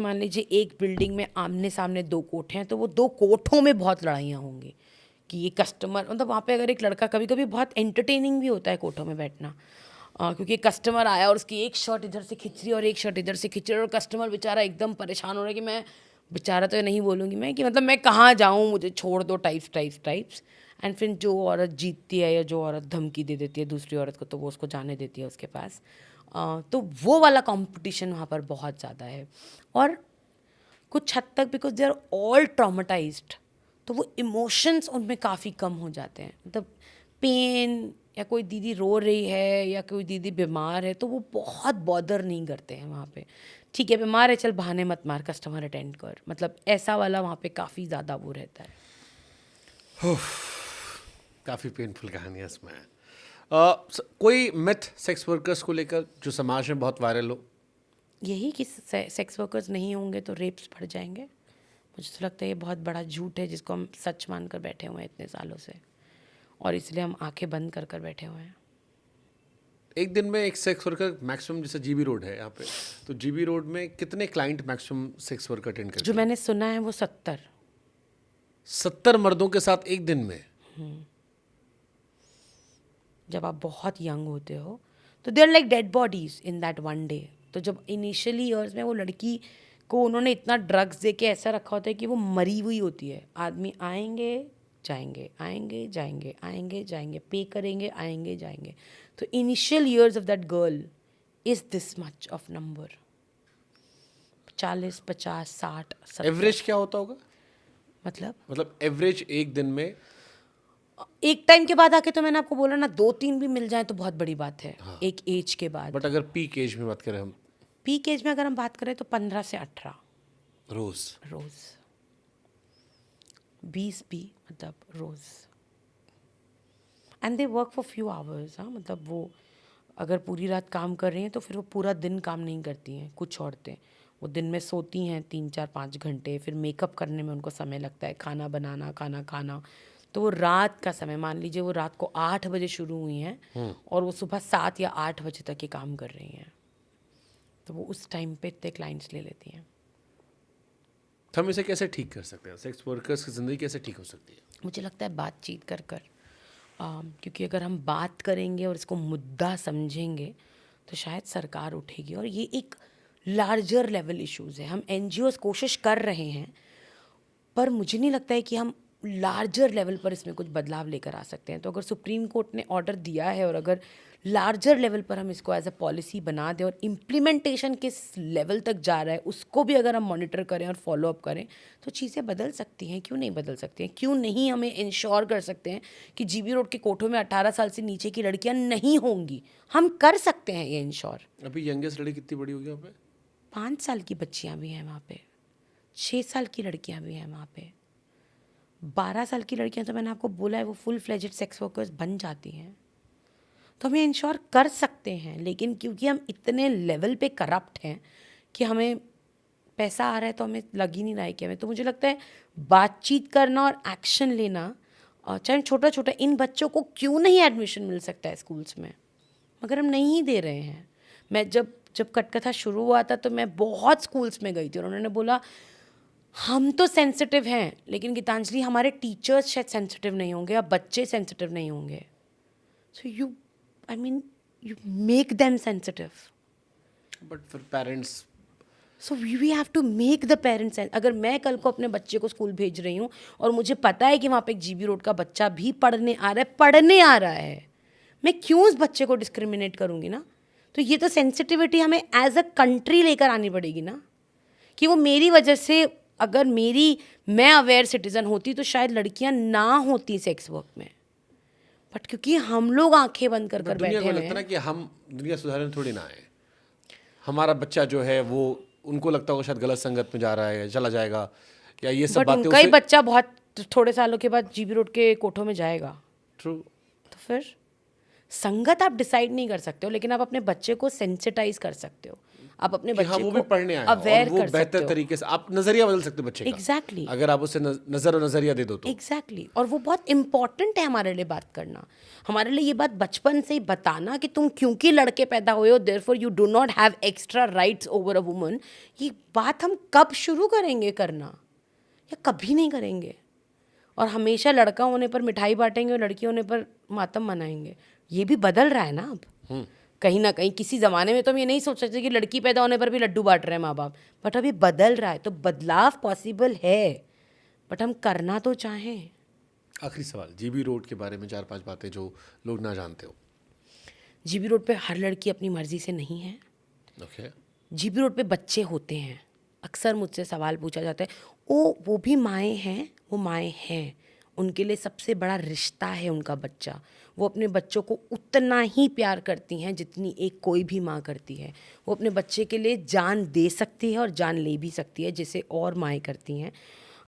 मान लीजिए एक बिल्डिंग में आमने सामने दो कोठे हैं, तो वो दो कोठों में बहुत लड़ाइयाँ होंगी कि ये कस्टमर, मतलब वहाँ पे अगर एक लड़का, कभी कभी बहुत एंटरटेनिंग भी होता है कोठों में बैठना, क्योंकि कस्टमर आया और उसकी एक शर्ट इधर से खिंच रही है और एक शर्ट इधर से खिंच रही है और कस्टमर बेचारा एकदम परेशान हो रहा है कि मैं, बेचारा तो नहीं बोलूँगी मैं, कि मतलब मैं कहाँ जाऊँ, मुझे छोड़ दो, टाइप्स। एंड फिर जो औरत जीतती है या जो औरत धमकी दे देती है दूसरी औरत को, तो वो उसको जाने देती है उसके पास। तो वो वाला कंपटीशन वहाँ पर बहुत ज़्यादा है। और कुछ हद तक because they are all traumatised, तो वो इमोशंस उनमें काफ़ी कम हो जाते हैं। मतलब पेन, या कोई दीदी रो रही है या कोई दीदी बीमार है, तो वो बहुत बॉदर नहीं करते हैं वहाँ पे। ठीक है बीमार है, चल बहाने मत मार, कस्टमर अटेंड कर, मतलब ऐसा वाला वहाँ पे काफ़ी ज़्यादा वो रहता है। काफ़ी पेनफुल कहानियाँ इसमें है। कोई मिथ सेक्स वर्कर्स को लेकर जो समाज में बहुत वायरल हो? यही कि सेक्स वर्कर्स नहीं होंगे तो रेप्स बढ़ जाएंगे। मुझे तो लगता है ये बहुत बड़ा झूठ है जिसको हम सच मानकर बैठे हुए हैं इतने सालों से, और इसलिए हम आंखें बंद कर कर बैठे हुए हैं। एक दिन में एक सेक्स वर्कर मैक्सिमम, जैसे जीबी रोड है यहाँ पे, तो जीबी रोड में कितने client maximum sex worker attend जो करते हैं? मैंने सुना है वो 70। 70 मर्दों के साथ एक दिन में? जब आप बहुत यंग होते हो तो they are like dead bodies in that one day. तो जब इनिशियली ईयर्स में वो लड़की को उन्होंने इतना ड्रग्स दे के ऐसा रखा होता है कि वो मरी हुई होती है। आदमी आएंगे जाएंगे, आएंगे जाएंगे, आएंगे जाएंगे, पे करेंगे, आएंगे जाएंगे। तो initial years of that girl is this much of number, 40, 50, 60, 70। Average क्या होता होगा? मतलब एवरेज एक दिन में? एक टाइम के बाद आके, तो मैंने आपको बोला ना, 2-3 भी मिल जाए तो बहुत बड़ी बात है। हाँ। एक एज के बाद। बट अगर पीक एज में बात करें हम? पीक एज में अगर हम बात करें तो 15 से 18 रोज? रोज, 20 भी, मतलब रोज। And they work for few hours. हाँ, मतलब वो अगर पूरी रात काम कर रही हैं तो फिर वो पूरा दिन काम नहीं करती हैं। कुछ औरतें वो दिन में सोती हैं 3-4-5 घंटे, फिर मेकअप करने में उनको समय लगता है, खाना बनाना, खाना खाना। तो वो रात का समय, मान लीजिए वो रात को 8 बजे शुरू हुई हैं और वो सुबह 7 या 8 बजे तक ये काम कर रही हैं। तो वो उस टाइम पे इतने क्लाइंट्स ले लेती हैं। तो हम इसे कैसे ठीक कर सकते हैं? सेक्स वर्कर्स की ज़िंदगी कैसे ठीक हो सकती है? मुझे लगता है बातचीत कर कर, क्योंकि अगर हम बात करेंगे और इसको मुद्दा समझेंगे तो शायद सरकार उठेगी। और ये एक लार्जर लेवल इश्यूज़ है। हम एनजीओज कोशिश कर रहे हैं, पर मुझे नहीं लगता है कि हम लार्जर लेवल पर इसमें कुछ बदलाव लेकर आ सकते हैं। तो अगर सुप्रीम कोर्ट ने ऑर्डर दिया है और अगर लार्जर लेवल पर हम इसको एज अ पॉलिसी बना दें और इम्प्लीमेंटेशन किस लेवल तक जा रहा है उसको भी अगर हम मॉनिटर करें और फॉलो अप करें, तो चीज़ें बदल सकती हैं। क्यों नहीं बदल सकती हैं? क्यों नहीं हम इंश्योर कर सकते हैं कि जीबी रोड के कोठों में 18 साल से नीचे की लड़कियां नहीं होंगी? हम कर सकते हैं ये इंश्योर। अभी यंगेस्ट लड़की कितनी बड़ी होगी वहाँ पे? 5 साल की बच्चियां भी हैं वहाँ पे, 6 साल की लड़कियां भी हैं वहाँ पे, 12 साल की लड़कियां तो मैंने आपको बोला है वो फुल फ्लेजेड सेक्स वर्कर्स बन जाती हैं। तो हम ये इंश्योर कर सकते हैं, लेकिन क्योंकि हम इतने लेवल पे करप्ट हैं कि हमें पैसा आ रहा है तो हमें लग ही नहीं रहा है कि हमें। तो मुझे लगता है बातचीत करना और एक्शन लेना, और चाहे छोटा छोटा, इन बच्चों को क्यों नहीं एडमिशन मिल सकता है स्कूल्स में, मगर हम नहीं दे रहे हैं। मैं जब जब कटकथा शुरू हुआ था तो मैं बहुत स्कूल्स में गई थी और उन्होंने बोला हम तो सेंसिटिव हैं, लेकिन गीतांजलि हमारे टीचर्स शायद सेंसिटिव नहीं होंगे या बच्चे सेंसिटिव नहीं होंगे। So you, I mean, you make them sensitive. But फिर parents? So we have to make the parents. अगर मैं कल को अपने बच्चे को स्कूल भेज रही हूँ और मुझे पता है कि वहाँ पे एक जीबी रोड का बच्चा भी पढ़ने आ रहा है, मैं क्यों उस बच्चे को डिस्क्रिमिनेट करूँगी ना? तो ये तो सेंसिटिविटी हमें एज अ कंट्री लेकर आनी पड़ेगी ना, कि वो मेरी वजह से, अगर मैं अवेयर सिटीज़न होती तो शायद लड़कियां ना होती सेक्स वर्क में। बट क्योंकि हम लोग आंखें बंद कर कर दुनिया बैठे को हुए लगता ना हैं। कि हम दुनिया सुधारने थोड़ी ना आए। हमारा बच्चा जो है वो, उनको लगता होगा शायद गलत संगत में जा रहा है, चला जाएगा, या ये सब बट बातें उनका ही उसे। बच्चा बहुत थोड़े सालों के बाद जीबी रोड के कोठों में जाएगा। ट्रू। तो फिर संगत आप डिसाइड नहीं कर सकते हो, लेकिन आप अपने बच्चे को सेंसिटाइज कर सकते हो। आप अपने कि हाँ बच्चे वो भी को पढ़ने आया और अवेयर वो कर सकते बेहतर हो। तरीके से आप नजरिया बदल सकते हो बच्चे का। एग्जैक्टली अगर आप उसे नजर और नजरिया दे दो तो एग्जैक्टली और वो बहुत इंपॉर्टेंट है हमारे लिए बात करना, हमारे लिए ये बात बचपन से ही बताना कि तुम क्योंकि लड़के पैदा हुए हो therefore you do not have extra rights over a woman. ये बात हम कब शुरू करेंगे करना, या कभी नहीं करेंगे, और हमेशा लड़का होने पर मिठाई बांटेंगे और लड़की होने पर मातम मनाएंगे। ये भी बदल रहा है ना अब कहीं ना कहीं। किसी ज़माने में तो हम ये नहीं सोच सकते कि लड़की पैदा होने पर भी लड्डू बांट रहे हैं माँ बाप, बट अभी बदल रहा है, तो बदलाव पॉसिबल है, बट हम करना तो चाहें। आखिरी सवाल, जीबी रोड के बारे में 4-5 बातें जो लोग ना जानते हो। जीबी रोड पे हर लड़की अपनी मर्जी से नहीं है। ओके, जीबी रोड पे बच्चे होते हैं, अक्सर मुझसे सवाल पूछा जाता है, वो भी माएँ हैं, वो माएँ हैं, उनके लिए सबसे बड़ा रिश्ता है उनका बच्चा। वो अपने बच्चों को उतना ही प्यार करती हैं जितनी एक कोई भी माँ करती है। वो अपने बच्चे के लिए जान दे सकती है और जान ले भी सकती है, जैसे और माएँ करती हैं।